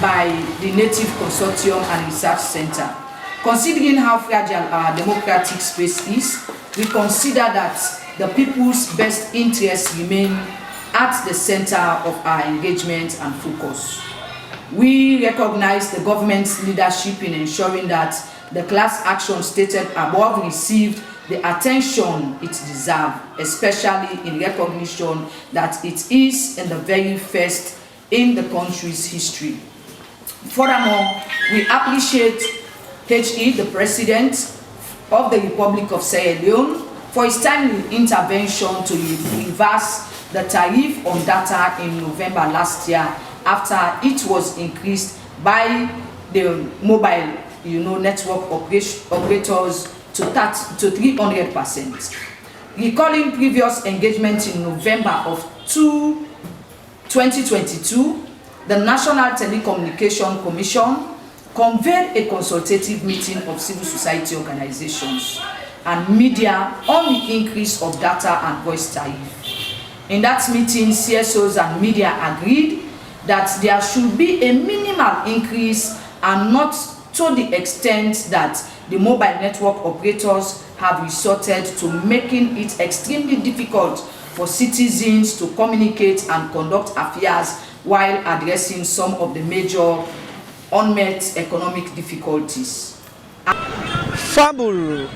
by the Native Consortium and Research Center. Considering how fragile our democratic space is, we consider that the people's best interests remain at the center of our engagement and focus. We recognize the government's leadership in ensuring that the class action stated above received the attention it deserves, especially in recognition that it is in the very first in the country's history. Furthermore, we appreciate HE, the President of the Republic of Sierra Leone, for his timely intervention to reverse the tariff on data in November last year after it was increased by the mobile network operators to 300%. Recalling previous engagement in November of 2022, the National Telecommunication Commission convened a consultative meeting of civil society organizations and media on the increase of data and voice tariff. In that meeting, CSOs and media agreed that there should be a minimal increase and not to the extent that the mobile network operators have resorted to making it extremely difficult for citizens to communicate and conduct affairs while addressing some of the major unmet economic difficulties. Fabul,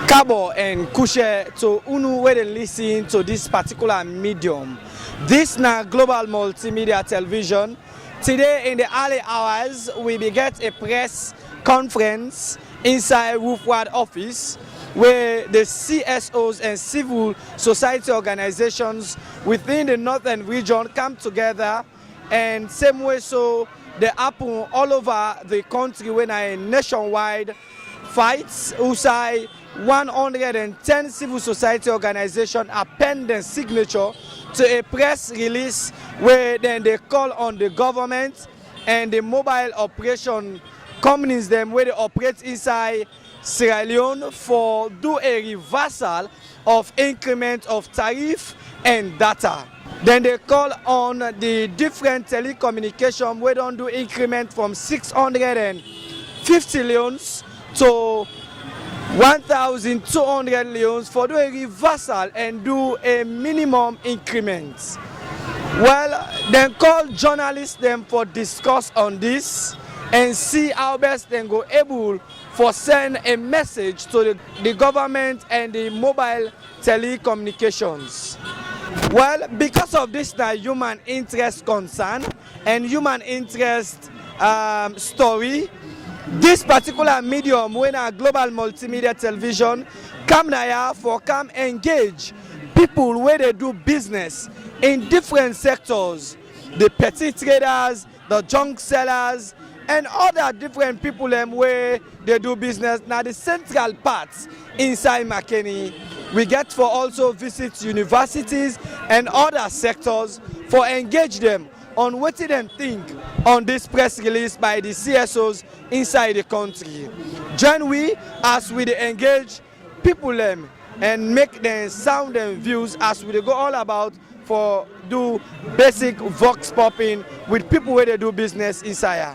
Cabo and Kushe to Unu where they listen to this particular medium. This now global multimedia television. Today in the early hours we get a press conference inside Woodward office where the CSOs and civil society organizations within the northern region come together, and same way so they happen all over the country when a nationwide fights. Usai 110 civil society organizations append their signature to a press release where then they call on the government and the mobile operation companies them where they operate inside Sierra Leone for do a reversal of increment of tariff and data. Then they call on the different telecommunication where don't do increment from 650 leons to 1,200 leons for do a reversal and do a minimum increment. Well, then call journalists them for discuss on this and see how best they go able for send a message to the government and the mobile telecommunications. Well, because of this human interest concern and human interest story, this particular medium when a global multimedia television come here for come engage people where they do business in different sectors, the petty traders, the junk sellers, and other different people where they do business. Now the central parts inside Makeni, we get for also visit universities and other sectors for engage them on what they think on this press release by the CSOs inside the country. Join we as we engage people and make them sound and views as we go all about for do basic vox popping with people where they do business inside.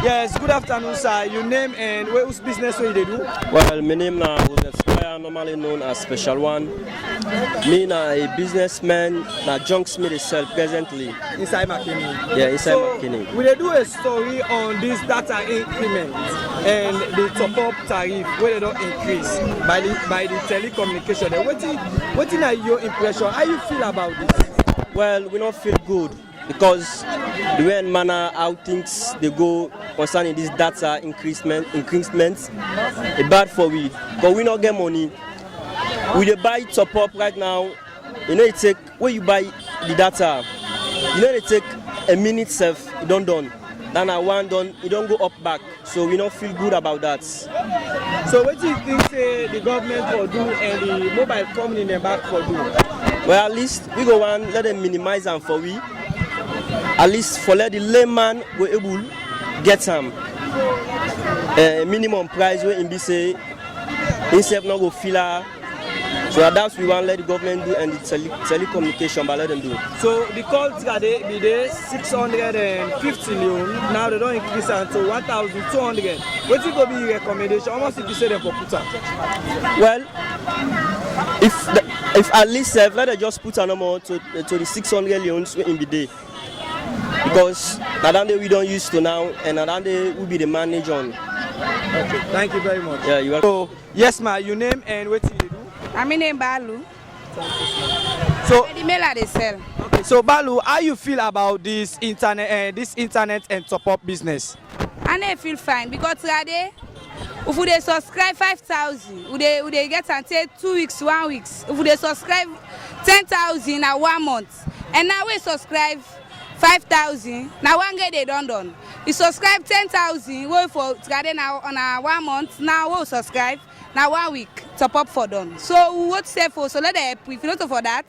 Yes, good afternoon, sir. Your name and whose business do you do? Well, my name is Squire, normally known as Special One. Me na a businessman that junks me itself presently. Inside Makeni? Yeah, inside Makeni. We do a story on this data increment and the top-up tariff where they don't increase by the telecommunication. What is your impression? How you feel about this? Well, we don't feel good because the way and manner how things they go concerning this data increments, it's bad for we. But we not get money. We dey buy top up right now. You know it take when you buy the data, you know it take a minute self, it don't done. Then I one done, it don't go up back. So we don't feel good about that. So what do you think the government will do and the mobile company in the back for do? Well, at least we go on let them minimize them for we. At least for let the layman go able get some minimum price where in be say himself not go feel So that's we want let the government do and the telecommunication, but let them do. So the call today be there 650 million. Now they don't increase until 1,200. What will be your recommendation? Almost if you say them for put up. Well, if at least let them just put an amount to the 600 loans in the day. Because now we don't use to now, and now will be the manager on. Okay, thank you very much. Yeah, you are. So, yes, ma, your name and what do you do? My name Balu. So, The mail they sell. okay, so Balu, how you feel about this internet and top-up business? I feel fine because today, if we subscribe 5,000, we get until 2 weeks, 1 week. If we subscribe 10,000 in 1 month, and now we subscribe 5,000. Now 1 day they done. You subscribe 10,000. Wait for today now on a 1 month. Now we subscribe. Now 1 week top up for done. So we would say for so let them if you not for that.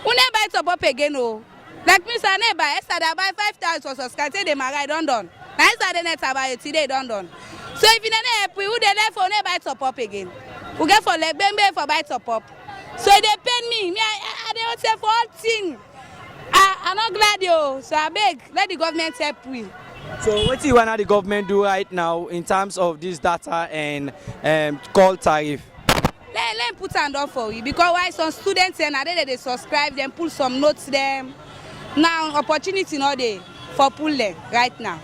We never buy top up again. Oh, like me say never buy. Yesterday I buy 5,000 for subscribe. Say they my done. Now yesterday net I buy it today done. So if you never help, we would never for never buy top up again. We get for like bembe for buy top up. So they pay me. I don't say for all thing. I'm not glad yo. So I beg let the government help me. So what do you want the government do right now in terms of this data and call tariff? Let put hand on for you because why some students and they subscribe them pull some notes them. Now opportunity not there for pull them right now.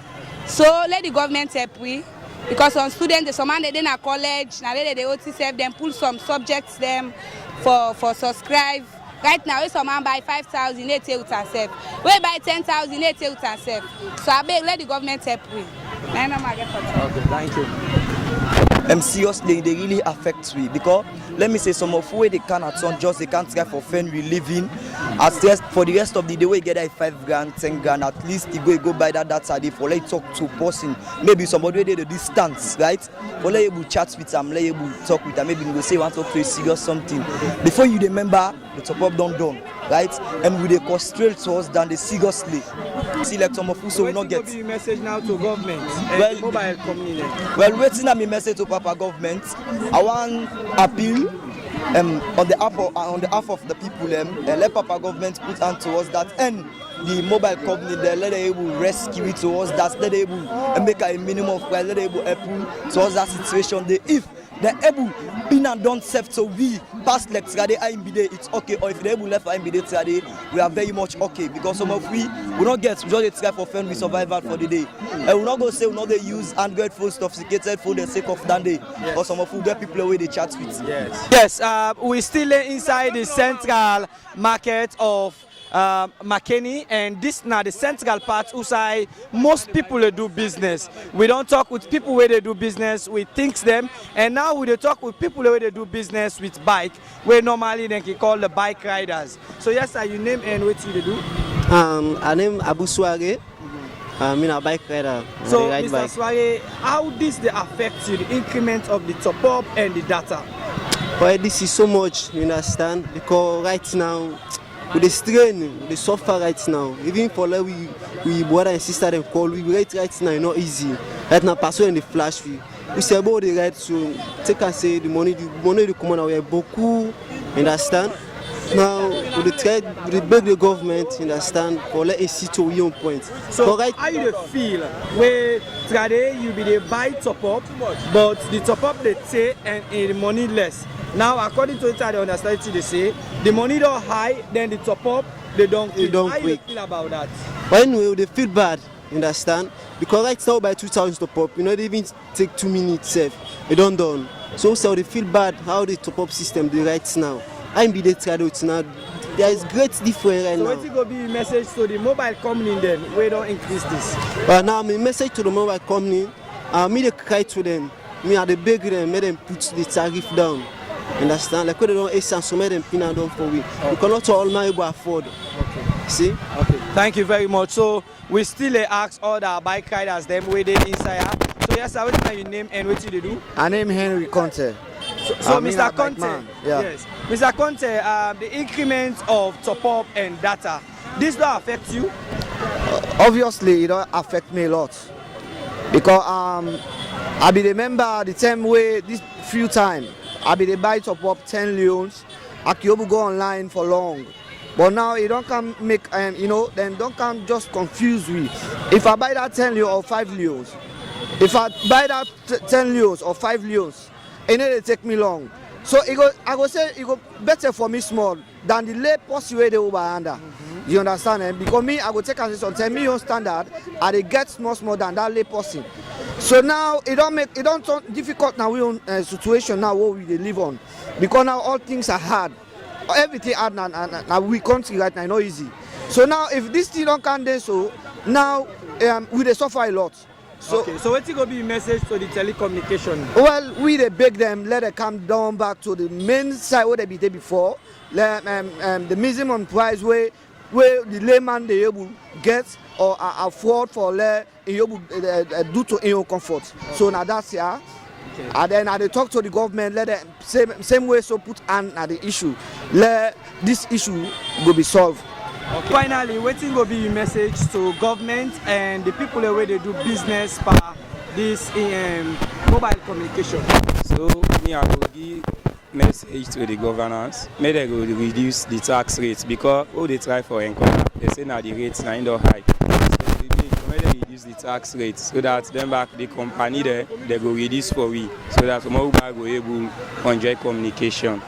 So let the government help we because some students some man they in a college now they OT save them pull some subjects them for subscribe. Right now, if someone buy 5,000, they take it herself. We buy 10,000, they take it herself. So I beg, let the government help me. Okay, thank you. Seriously, they really affect me because let me say some of where they can at some just they can't try for fun we living. As just for the rest of the day, we get that 5 grand, 10 grand, at least you go buy that Saturday for let talk to person. Maybe somebody where they the distance, right? For let you chat with them, let you talk with them, maybe you go say want to talk to a serious something. Before you remember, the top up done, right? And we they concentrate towards than the seriously. See like some of us will not get. So message now to government and well, mobile community. Well, waiting at me message to Papa government. I want appeal on the half of the people let Papa government put hand towards that and the mobile company they let them able rescue it towards that, let them able and make a minimum of price, let them able help towards that situation. They if they're able been and done safe so we pass like today it's okay, or if they're able left for today we are very much okay because some of we not get just try for fun we survival for the day and we not go say we not they use Android phone sophisticated for the sake of that day or some of we get people away they chat with. Yes, we still inside the central market of Makeni, and this now the central part outside most people do business. We don't talk with people where they do business, we think them, and now we talk with people where they do business with bike, where normally they can call the bike riders. So yes sir, you name and what you do? I name Abu Swage. I'm a bike rider. So ride Mr. bike. Swage, how this they affect you, the increment of the top up and the data? Well, this is so much, you understand, because right now with the strain, with the suffer right now. Even for like we brother and sister them call, we rate right now, not easy. Right now, person in the flash, we say about the right, so take and say the money they come on away, beaucoup, understand? Now, we beg the government, understand, for let us see to your point. So, right, how you feel where today you be the buy top up, but the top up they say and the money less? Now, according to it, I understand they say the money don't high, then the top up they don't quick. How you feel about that? But anyway, they feel bad, understand? Because right now by 2,000 top up, you know, they even take 2 minutes safe. They don't done. So they feel bad how the top up system they right now. I'm be the now. There is great difference right now. So what's going to be a message to the mobile company then? We don't increase this. But now my message to the mobile company, me they cry to them. Me are the beg them, make them put the tariff down. Understand? Like when they don't essence, so make them pin down for we. Okay. We cannot all my able afford. Okay. See? Okay. Thank you very much. So we still ask all the bike riders them where they inside. So yes, I will your name and what you do. I name Henry Conte. So Mr. Conte, yeah. Yes, Mr. Conte, the increment of top up and data, this don't affect you? Obviously, it don't affect me a lot because I be remember the time where this few time I be the buy top up 10 loans Akiobu go online for long. But now it don't come make then don't come just confuse me. If I buy that 10 leo or 5 leos, if I buy that 10 leos or 5 leos, it they take me long. So I go say it go better for me small than the late post way they over under. You understand? Eh? Because me I go take as on 10 million standard and they get small than that late posting. So now it don't turn difficult now we on situation now what we live on. Because now all things are hard. Everything hard now we country right now not easy. So now if this thing don't come there, so now we they suffer a lot. So, okay, so what's going to be your message to the telecommunication? Well, we they beg them, let them come down back to the main side where they be there before. The minimum price where the layman they able get or afford for due to in comfort. Okay. So now that's here. Okay. And then they talk to the government, let them same way so put an at the issue. Let this issue go be solved. Okay. Finally, what will be your message to government and the people where they do business for this mobile communication? So me I will give message to the governors. May they go reduce the tax rates because all they try for encounter. They say now the rates are in the high. So may they reduce the tax rates so that then back the company they go reduce for we so that mobile go able to enjoy communication.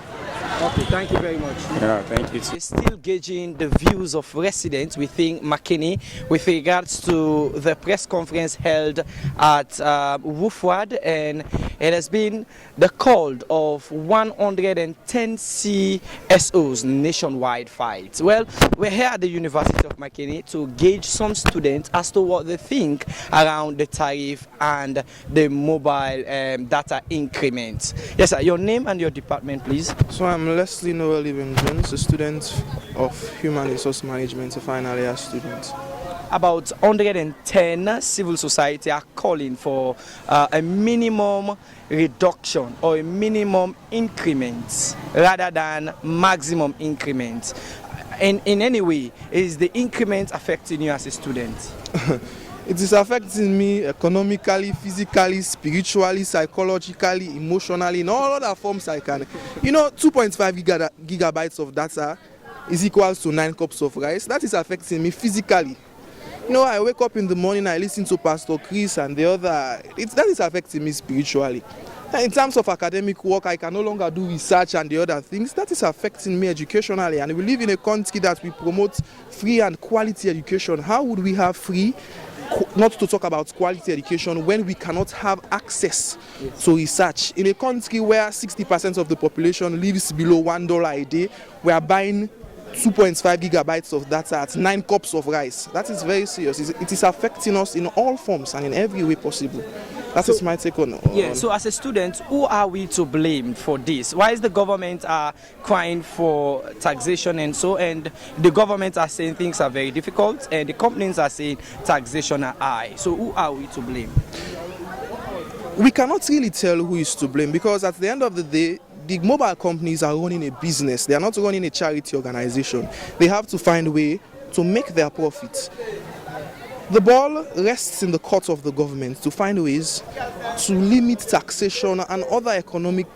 Okay, thank you very much. Yeah, thank you. We're still gauging the views of residents within Makeni with regards to the press conference held at Woofward, and it has been the call of 110 CSOs nationwide fight. Well, we're here at the University of Makeni to gauge some students as to what they think around the tariff and the mobile data increments. Yes, sir, your name and your department, please. So I'm Leslie Noel Jones, a student of Human Resource Management, a final year student. About 110 civil society are calling for a minimum reduction or a minimum increment rather than maximum increment. In any way, is the increment affecting you as a student? It is affecting me economically, physically, spiritually, psychologically, emotionally, in all other forms I can. 2.5 gigabytes of data is equals to 9 cups of rice. That is affecting me physically. I wake up in the morning, I listen to Pastor Chris and the other. That is affecting me spiritually. In terms of academic work, I can no longer do research and the other things. That is affecting me educationally. And we live in a country that we promote free and quality education. How would we have free, not to talk about quality education, when we cannot have access to research? In a country where 60% of the population lives below $1 a day, we are buying 2.5 gigabytes of data at 9 cups of rice. That is very serious. It is affecting us in all forms and in every way possible. That is my take on it. Yeah, so as a student, who are we to blame for this? Why is the government crying for taxation and the government are saying things are very difficult and the companies are saying taxation are high? So who are we to blame? We cannot really tell who is to blame because at the end of the day, the mobile companies are running a business. They are not running a charity organization. They have to find a way to make their profits. The ball rests in the court of the government to find ways to limit taxation and other economic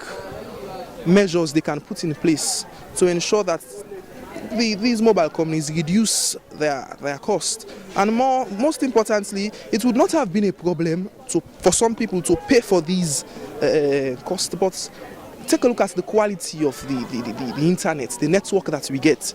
measures they can put in place to ensure that these mobile companies reduce their cost. And most importantly, it would not have been a problem for some people to pay for these costs, but take a look at the quality of the internet, the network that we get.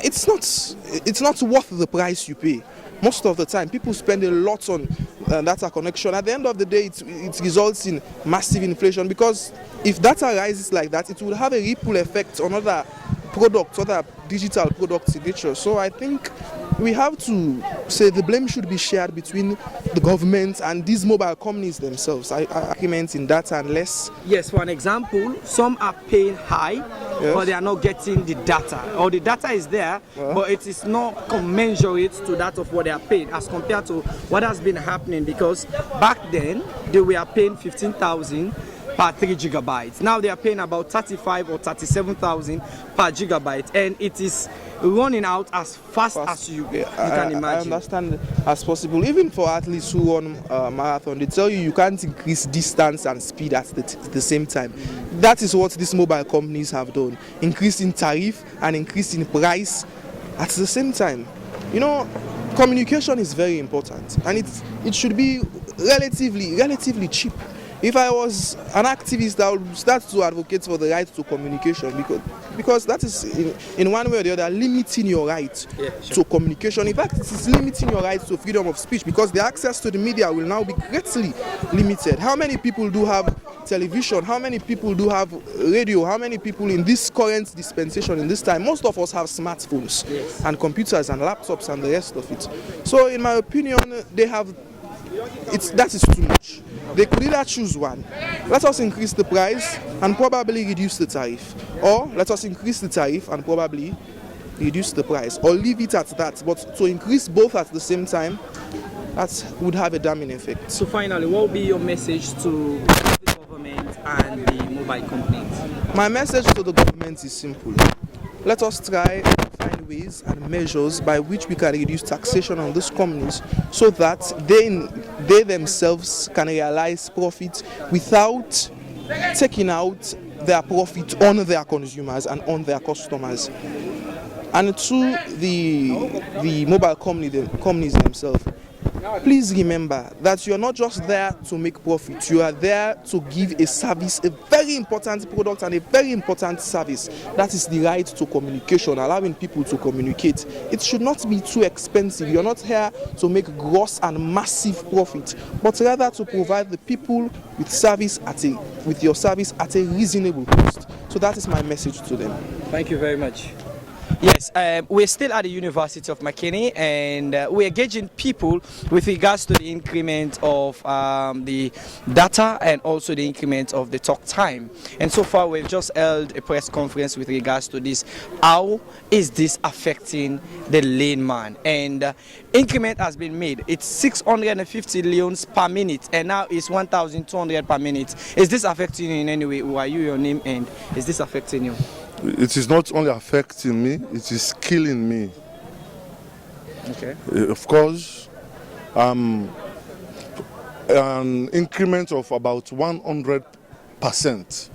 It's not worth the price you pay. Most of the time, people spend a lot on data connection. At the end of the day, it results in massive inflation because if data rises like that, it will have a ripple effect on other products, other digital products in nature. So I think we have to say the blame should be shared between the government and these mobile companies themselves. Arguments in data and less. Yes, for an example, some are paying high, yes, but they are not getting the data. Or the data is there, but it is not commensurate to that of what they are paying as compared to what has been happening, because back then they were paying 15,000 per 3 gigabytes. Now they are paying about 35 or 37,000 per gigabyte, and it is running out as fast as you can imagine. I understand as possible. Even for athletes who run marathon, they tell you can't increase distance and speed at the same time. That is what these mobile companies have done, increasing tariff and increasing price at the same time. You know, communication is very important, and it should be relatively cheap. If I was an activist, I would start to advocate for the right to communication, because that is in one way or the other limiting your right to communication. In fact, it is limiting your right to freedom of speech, because the access to the media will now be greatly limited. How many people do have television? How many people do have radio? How many people in this current dispensation, in this time? Most of us have smartphones and computers and laptops and the rest of it. So in my opinion, that is too much. They could either choose one. Let us increase the price and probably reduce the tariff, or let us increase the tariff and probably reduce the price, or leave it at that. But to increase both at the same time, that would have a damning effect. So finally, what will be your message to the government and the mobile companies? My message to the government is simple. Let us try to find ways and measures by which we can reduce taxation on these companies, so that they themselves can realize profit without taking out their profit on their consumers and on their customers. And to the mobile companies themselves, please remember that you are not just there to make profit. You are there to give a service, a very important product and a very important service. That is the right to communication, allowing people to communicate. It should not be too expensive. You are not here to make gross and massive profit, but rather to provide the people with your service at a reasonable cost. So that is my message to them. Thank you very much. Yes, we're still at the University of Makeni, and we're engaging people with regards to the increment of the data and also the increment of the talk time. And so far, we've just held a press conference with regards to this. How is this affecting the layman? And increment has been made. It's 650 leons per minute, and now it's 1,200 per minute. Is this affecting you in any way? Who are you, your name, and is this affecting you? It is not only affecting me, it is killing me. Okay. Of course, an increment of about 100%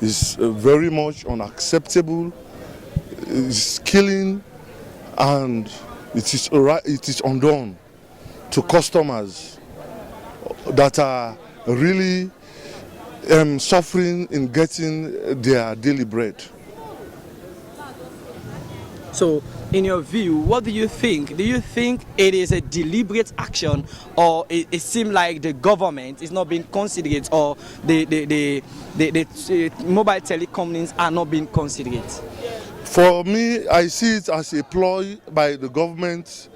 is very much unacceptable. It's killing, and it is undone to customers that are really suffering in getting their daily bread. So, in your view, what do you think? Do you think it is a deliberate action, or it seems like the government is not being considerate, or the mobile telecoms are not being considerate? For me, I see it as a ploy by the government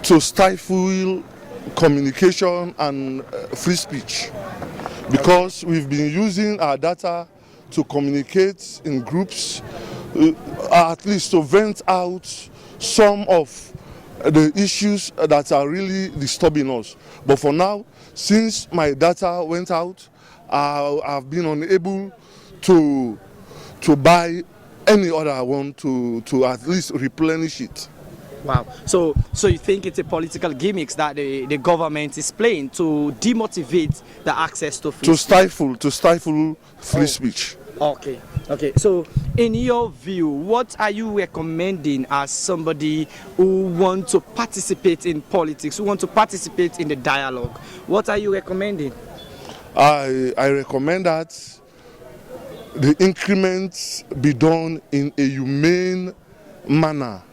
to stifle communication and free speech, because we've been using our data to communicate in groups, at least to vent out some of the issues that are really disturbing us. But for now, since my data went out, I've been unable to buy any other one to at least replenish it. Wow. So you think it's a political gimmicks that the government is playing to demotivate the access to free speech? To stifle free speech. Okay. So, in your view, what are you recommending as somebody who wants to participate in politics, who wants to participate in the dialogue? What are you recommending? I recommend that the increments be done in a humane manner.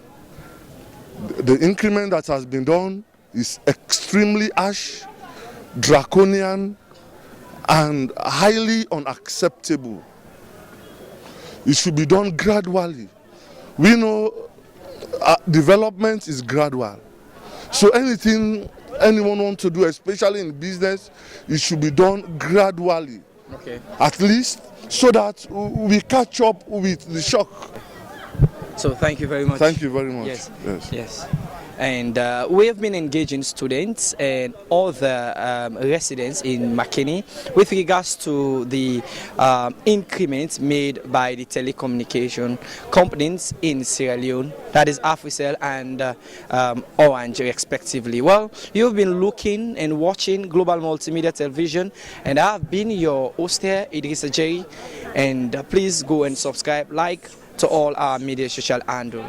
The increment that has been done is extremely harsh, draconian, and highly unacceptable. It should be done gradually. We know development is gradual. So anything anyone wants to do, especially in business, it should be done gradually. Okay. At least so that we catch up with the shock. So thank you very much. Thank you very much. Yes. And we have been engaging students and other residents in Makeni with regards to the increments made by the telecommunication companies in Sierra Leone, that is Africell and Orange respectively. Well, you've been looking and watching Global Multimedia Television, and I've been your host here, Idrissa Jerry, and please go and subscribe, like to all our media social handle.